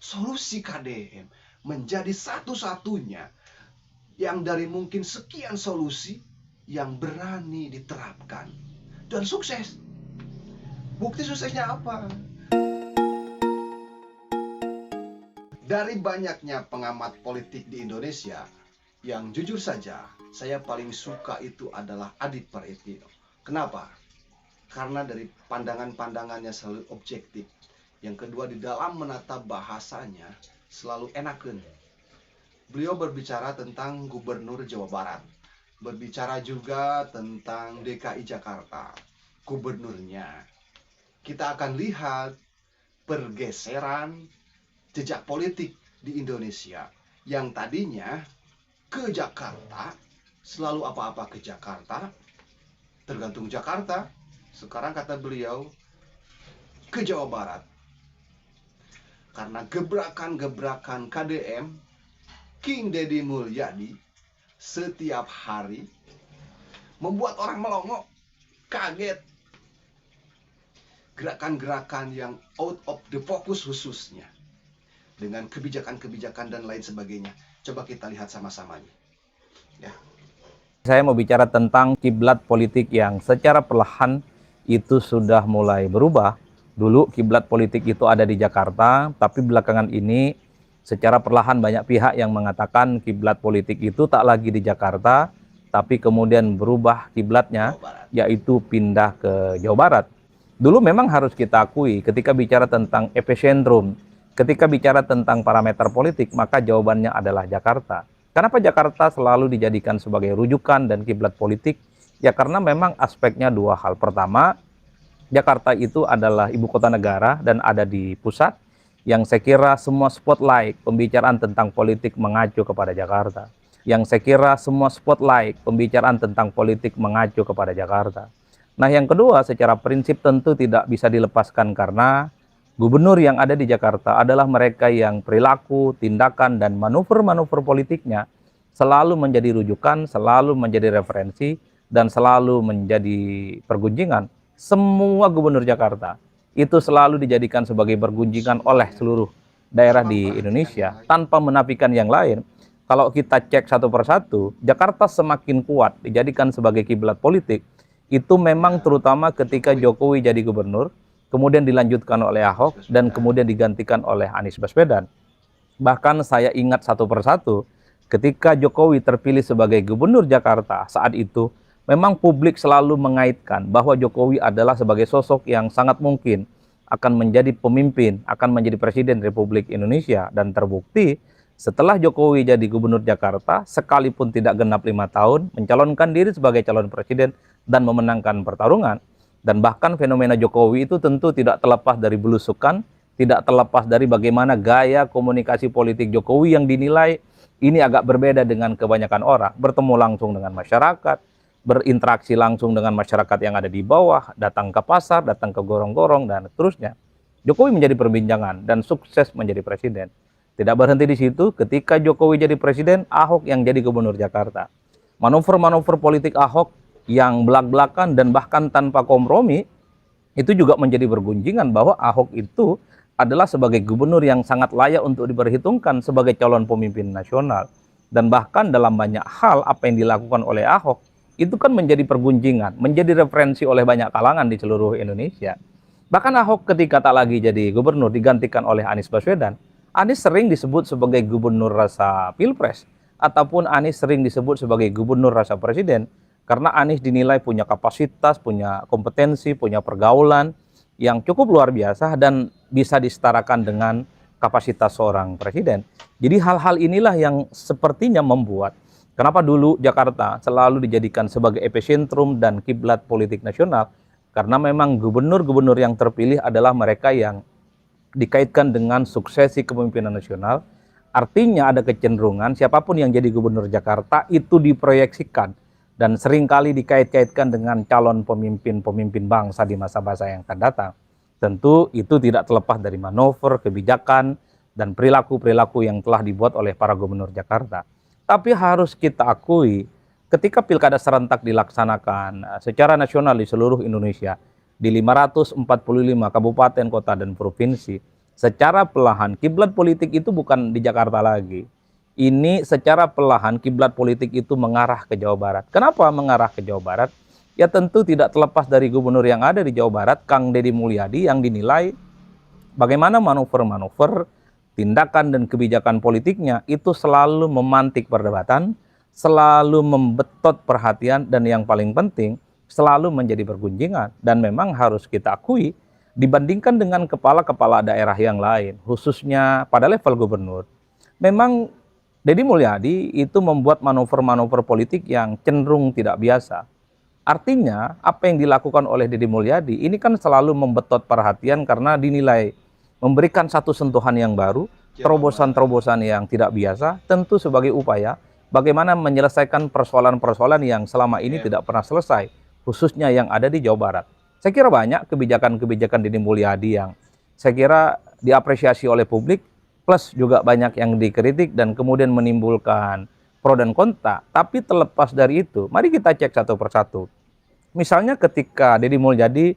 solusi KDM menjadi satu-satunya yang dari mungkin sekian solusi yang berani diterapkan dan sukses. Bukti suksesnya apa? Dari banyaknya pengamat politik di Indonesia, yang jujur saja saya paling suka itu adalah Adit Praetno. Kenapa? Karena dari pandangan-pandangannya selalu objektif. Yang kedua, di dalam menata bahasanya selalu enakeun. Beliau berbicara tentang Gubernur Jawa Barat, berbicara juga tentang DKI Jakarta, gubernurnya. Kita akan lihat pergeseran jejak politik di Indonesia yang tadinya ke Jakarta, selalu apa-apa ke Jakarta, tergantung Jakarta. Sekarang kata beliau ke Jawa Barat. Karena gebrakan-gebrakan KDM, King Deddy Mulyadi setiap hari membuat orang melongo, kaget. Gerakan-gerakan yang out of the focus khususnya, dengan kebijakan-kebijakan dan lain sebagainya. Coba kita lihat sama-sama nih. Ya. Saya mau bicara tentang kiblat politik yang secara perlahan itu sudah mulai berubah. Dulu kiblat politik itu ada di Jakarta, tapi belakangan ini secara perlahan banyak pihak yang mengatakan kiblat politik itu tak lagi di Jakarta, tapi kemudian berubah kiblatnya, yaitu pindah ke Jawa Barat. Dulu memang harus kita akui ketika bicara tentang epicentrum, ketika bicara tentang parameter politik, maka jawabannya adalah Jakarta. Kenapa Jakarta selalu dijadikan sebagai rujukan dan kiblat politik? Ya karena memang aspeknya dua hal. Pertama, Jakarta itu adalah ibu kota negara dan ada di pusat, yang saya kira semua spotlight pembicaraan tentang politik mengacu kepada Jakarta. Yang saya kira semua spotlight pembicaraan tentang politik mengacu kepada Jakarta. Nah yang kedua, secara prinsip tentu tidak bisa dilepaskan karena gubernur yang ada di Jakarta adalah mereka yang perilaku, tindakan, dan manuver-manuver politiknya selalu menjadi rujukan, selalu menjadi referensi, dan selalu menjadi pergunjingan. Semua gubernur Jakarta itu selalu dijadikan sebagai pergunjingan oleh seluruh daerah di Indonesia tanpa menafikan yang lain. Kalau kita cek satu persatu, Jakarta semakin kuat dijadikan sebagai kiblat politik, itu memang terutama ketika Jokowi jadi gubernur, kemudian dilanjutkan oleh Ahok, dan kemudian digantikan oleh Anies Baswedan. Bahkan saya ingat satu persatu, ketika Jokowi terpilih sebagai gubernur Jakarta saat itu, memang publik selalu mengaitkan bahwa Jokowi adalah sebagai sosok yang sangat mungkin akan menjadi pemimpin, akan menjadi presiden Republik Indonesia. Dan terbukti setelah Jokowi jadi gubernur Jakarta, sekalipun tidak genap 5 tahun, mencalonkan diri sebagai calon presiden dan memenangkan pertarungan. Dan bahkan fenomena Jokowi itu tentu tidak terlepas dari belusukan, tidak terlepas dari bagaimana gaya komunikasi politik Jokowi yang dinilai ini agak berbeda dengan kebanyakan orang. Bertemu langsung dengan masyarakat, berinteraksi langsung dengan masyarakat yang ada di bawah, datang ke pasar, datang ke gorong-gorong, dan seterusnya. Jokowi menjadi perbincangan dan sukses menjadi presiden. Tidak berhenti di situ, ketika Jokowi jadi presiden, Ahok yang jadi gubernur Jakarta. Manuver-manuver politik Ahok yang belak-belakan dan bahkan tanpa kompromi, itu juga menjadi bergunjingan bahwa Ahok itu adalah sebagai gubernur yang sangat layak untuk diperhitungkan sebagai calon pemimpin nasional. Dan bahkan dalam banyak hal apa yang dilakukan oleh Ahok, itu kan menjadi pergunjingan, menjadi referensi oleh banyak kalangan di seluruh Indonesia. Bahkan Ahok ketika tak lagi jadi gubernur digantikan oleh Anies Baswedan, Anies sering disebut sebagai gubernur rasa pilpres, ataupun Anies sering disebut sebagai gubernur rasa presiden, karena Anies dinilai punya kapasitas, punya kompetensi, punya pergaulan yang cukup luar biasa dan bisa disetarakan dengan kapasitas seorang presiden. Jadi hal-hal inilah yang sepertinya membuat kenapa dulu Jakarta selalu dijadikan sebagai epicentrum dan kiblat politik nasional, karena memang gubernur-gubernur yang terpilih adalah mereka yang dikaitkan dengan suksesi kepemimpinan nasional. Artinya ada kecenderungan siapapun yang jadi gubernur Jakarta itu diproyeksikan dan seringkali dikait-kaitkan dengan calon pemimpin-pemimpin bangsa di masa-masa yang akan datang. Tentu itu tidak terlepas dari manuver, kebijakan, dan perilaku-perilaku yang telah dibuat oleh para gubernur Jakarta. Tapi harus kita akui, ketika pilkada serentak dilaksanakan secara nasional di seluruh Indonesia, di 545 kabupaten, kota, dan provinsi, secara perlahan kiblat politik itu bukan di Jakarta lagi. Ini secara perlahan kiblat politik itu mengarah ke Jawa Barat. Kenapa mengarah ke Jawa Barat? Ya tentu tidak terlepas dari gubernur yang ada di Jawa Barat, Kang Deddy Mulyadi, yang dinilai bagaimana manuver-manuver, tindakan dan kebijakan politiknya itu selalu memantik perdebatan, selalu membetot perhatian, dan yang paling penting selalu menjadi bergunjingan. Dan memang harus kita akui, dibandingkan dengan kepala-kepala daerah yang lain, khususnya pada level gubernur, memang Deddy Mulyadi itu membuat manuver-manuver politik yang cenderung tidak biasa. Artinya, apa yang dilakukan oleh Deddy Mulyadi ini kan selalu membetot perhatian karena dinilai memberikan satu sentuhan yang baru, terobosan-terobosan yang tidak biasa, tentu sebagai upaya bagaimana menyelesaikan persoalan-persoalan yang selama ini tidak pernah selesai, khususnya yang ada di Jawa Barat. Saya kira banyak kebijakan-kebijakan Deddy Mulyadi yang saya kira diapresiasi oleh publik, plus juga banyak yang dikritik dan kemudian menimbulkan pro dan kontra. Tapi terlepas dari itu, mari kita cek satu persatu. Misalnya ketika Deddy Mulyadi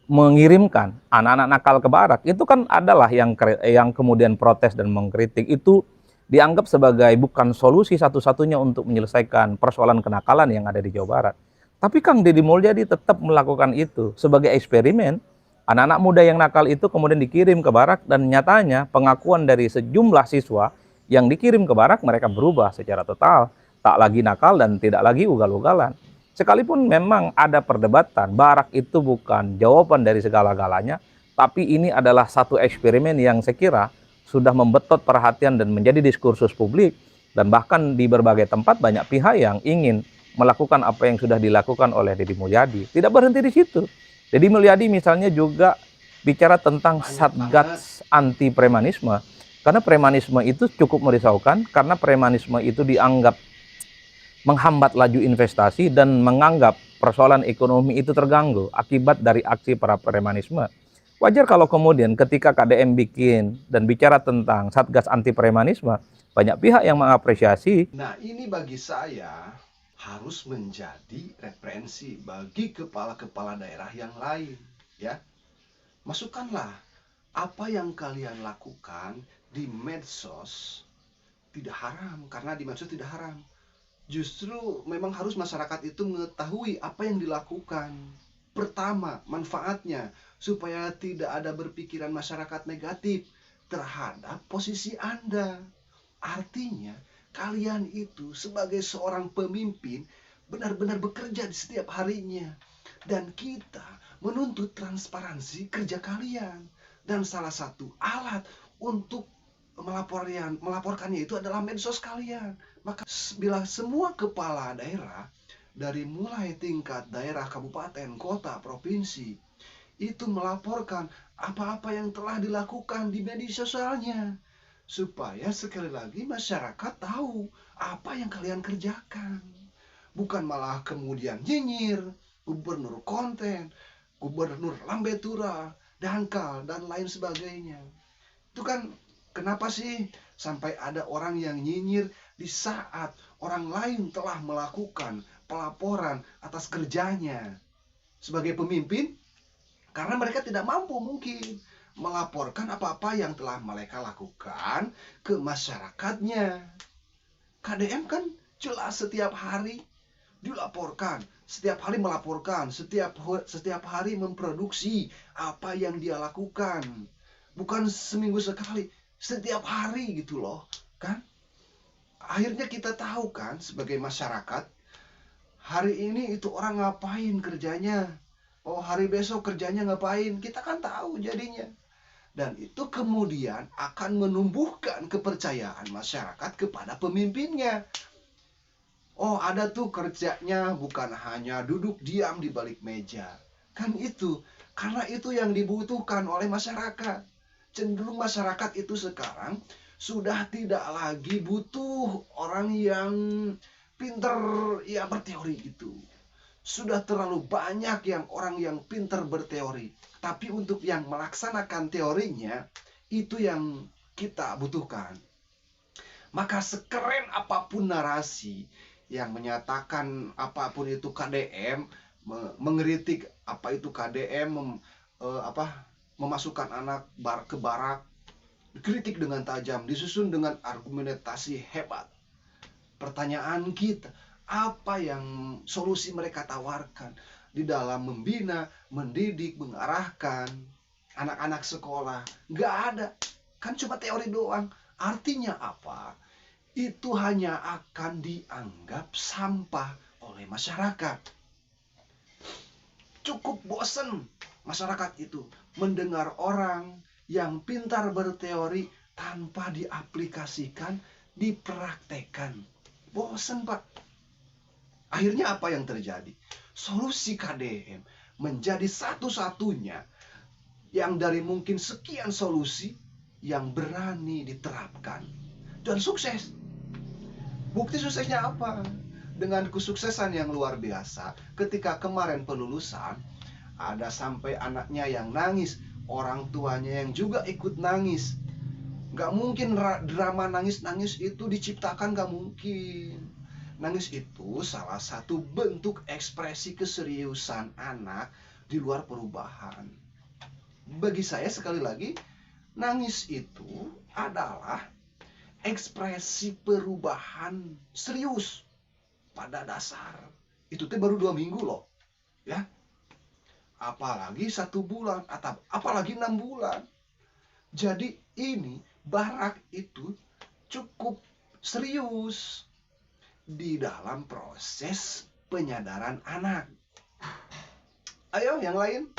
mengirimkan anak-anak nakal ke barak, itu kan adalah yang kemudian protes dan mengkritik. Itu dianggap sebagai bukan solusi satu-satunya untuk menyelesaikan persoalan kenakalan yang ada di Jawa Barat. Tapi Kang Deddy Mulyadi tetap melakukan itu sebagai eksperimen. Anak-anak muda yang nakal itu kemudian dikirim ke barak, dan nyatanya pengakuan dari sejumlah siswa yang dikirim ke barak, mereka berubah secara total, tak lagi nakal dan tidak lagi ugal-ugalan. Sekalipun memang ada perdebatan, barak itu bukan jawaban dari segala-galanya, tapi ini adalah satu eksperimen yang saya kira sudah membetot perhatian dan menjadi diskursus publik, dan bahkan di berbagai tempat banyak pihak yang ingin melakukan apa yang sudah dilakukan oleh Deddy Mulyadi. Tidak berhenti di situ. Deddy Mulyadi misalnya juga bicara tentang Satgas anti premanisme. Karena premanisme itu cukup merisaukan, karena premanisme itu dianggap menghambat laju investasi dan menganggap persoalan ekonomi itu terganggu akibat dari aksi para premanisme. Wajar kalau kemudian ketika KDM bikin dan bicara tentang Satgas anti premanisme, banyak pihak yang mengapresiasi. Nah, ini bagi saya harus menjadi referensi bagi kepala-kepala daerah yang lain, ya. Masukkanlah apa yang kalian lakukan di medsos tidak haram, karena di medsos tidak haram. Justru memang harus masyarakat itu mengetahui apa yang dilakukan. Pertama, manfaatnya supaya tidak ada berpikiran masyarakat negatif terhadap posisi Anda. Artinya, kalian itu sebagai seorang pemimpin benar-benar bekerja di setiap harinya. Dan kita menuntut transparansi kerja kalian. Dan salah satu alat untuk melaporkannya itu adalah medsos kalian. Maka bila semua kepala daerah dari mulai tingkat daerah, kabupaten, kota, provinsi itu melaporkan apa-apa yang telah dilakukan di media sosialnya, supaya sekali lagi masyarakat tahu apa yang kalian kerjakan. Bukan malah kemudian nyinyir, gubernur konten, gubernur lambe tura, dangkal, dan lain sebagainya. Itu kan kenapa sih sampai ada orang yang nyinyir di saat orang lain telah melakukan pelaporan atas kerjanya sebagai pemimpin? Karena mereka tidak mampu mungkin melaporkan apa-apa yang telah mereka lakukan ke masyarakatnya. KDM kan jelas setiap hari dilaporkan, setiap hari melaporkan, setiap hari memproduksi apa yang dia lakukan. Bukan seminggu sekali, setiap hari gitu loh, kan? Akhirnya kita tahu kan sebagai masyarakat, hari ini itu orang ngapain kerjanya, oh hari besok kerjanya ngapain, kita kan tahu jadinya. Dan itu kemudian akan menumbuhkan kepercayaan masyarakat kepada pemimpinnya. Oh ada tuh kerjanya bukan hanya duduk diam di balik meja. Kan itu, karena itu yang dibutuhkan oleh masyarakat. Cenderung masyarakat itu sekarang sudah tidak lagi butuh orang yang pinter ya berteori gitu. Sudah terlalu banyak yang orang yang pinter berteori. Tapi untuk yang melaksanakan teorinya, itu yang kita butuhkan. Maka sekeren apapun narasi yang menyatakan apapun itu KDM, mengkritik apa itu KDM, memasukkan anak ke barak, Kritik dengan tajam, disusun dengan argumentasi hebat. Pertanyaan kita, apa yang solusi mereka tawarkan di dalam membina, mendidik, mengarahkan anak-anak sekolah? Nggak ada, kan cuma teori doang. Artinya apa? Itu hanya akan dianggap sampah oleh masyarakat. Cukup bosen masyarakat itu mendengar orang yang pintar berteori tanpa diaplikasikan, dipraktekkan. Bosen, Pak. Akhirnya apa yang terjadi? Solusi KDM menjadi satu-satunya yang dari mungkin sekian solusi yang berani diterapkan dan sukses. Bukti suksesnya apa? Dengan kesuksesan yang luar biasa, ketika kemarin pelulusan, ada sampai anaknya yang nangis, orang tuanya yang juga ikut nangis. Gak mungkin drama nangis-nangis itu diciptakan, gak mungkin. Nangis itu salah satu bentuk ekspresi keseriusan anak di luar perubahan. Bagi saya sekali lagi, nangis itu adalah ekspresi perubahan serius pada dasar. Itu teh baru 2 minggu loh, ya. Apalagi 1 bulan atau apalagi 6 bulan. Jadi ini Barak itu cukup serius di dalam proses penyadaran anak. Ayo yang lain,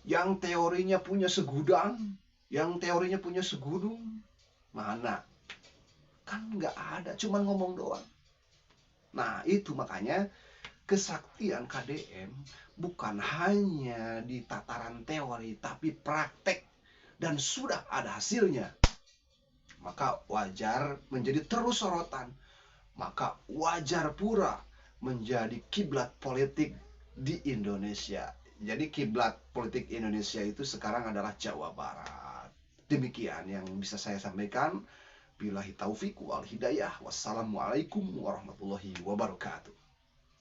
yang teorinya punya segudang, yang teorinya punya segudung, mana? Kan nggak ada, cuman ngomong doang. Nah itu makanya kesaktian KDM bukan hanya di tataran teori, tapi praktek, dan sudah ada hasilnya. Maka wajar menjadi terus sorotan. Maka wajar pula menjadi kiblat politik di Indonesia. Jadi kiblat politik Indonesia itu sekarang adalah Jawa Barat. Demikian yang bisa saya sampaikan. Billahi taufiq wal hidayah. Wassalamualaikum warahmatullahi wabarakatuh.